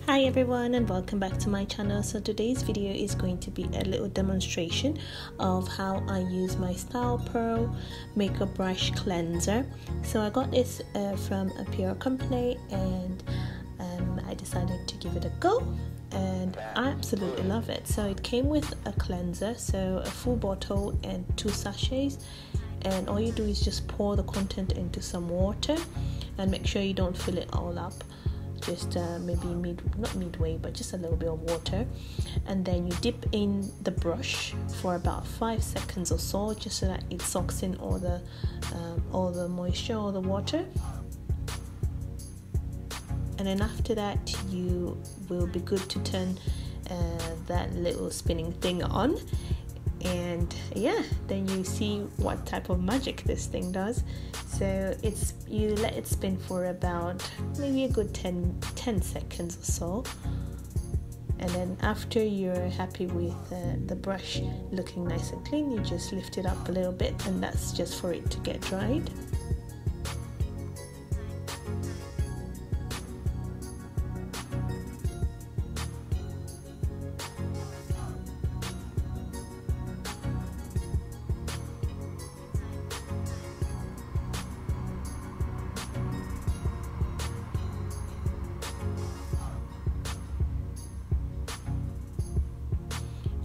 Hi everyone and welcome back to my channel. So today's video is going to be a little demonstration of how I use my Stylpro makeup brush cleanser. So I got this from a PR company and I decided to give it a go and I absolutely love it. So it came with a cleanser, so a full bottle and 2 sachets, and all you do is just pour the content into some water and make sure you don't fill it all up. Just maybe not midway, but just a little bit of water, and then you dip in the brush for about 5 seconds or so, just so that it soaks in all the moisture, all the water. And then after that, you will be good to turn that little spinning thing on, and yeah, then you see what type of magic this thing does. So you let it spin for about maybe a good 10 seconds or so, and then after you're happy with the brush looking nice and clean, you just lift it up a little bit, and that's just for it to get dried.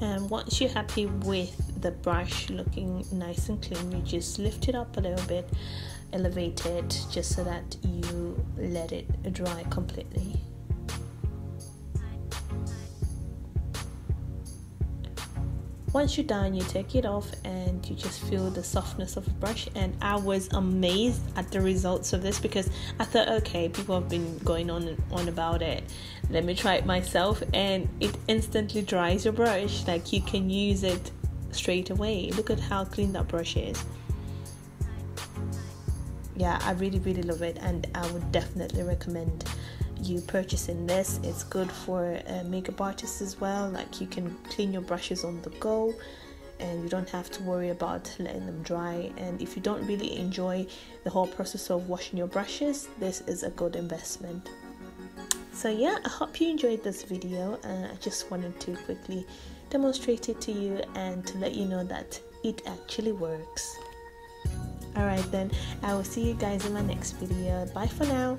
And once you're happy with the brush looking nice and clean, you just lift it up a little bit, elevate it just so that you let it dry completely. Once you're done, you take it off and you just feel the softness of the brush. And I was amazed at the results of this, because I thought, okay, people have been going on and on about it, let me try it myself, and it instantly dries your brush. Like, you can use it straight away. Look at how clean that brush is. Yeah, I really love it, and I would definitely recommend you purchasing this. It's good for makeup artists as well. Like, you can clean your brushes on the go and you don't have to worry about letting them dry. And if you don't really enjoy the whole process of washing your brushes, this is a good investment. So yeah, I hope you enjoyed this video. I just wanted to quickly demonstrate it to you and to let you know that it actually works. Alright then, I will see you guys in my next video. Bye for now.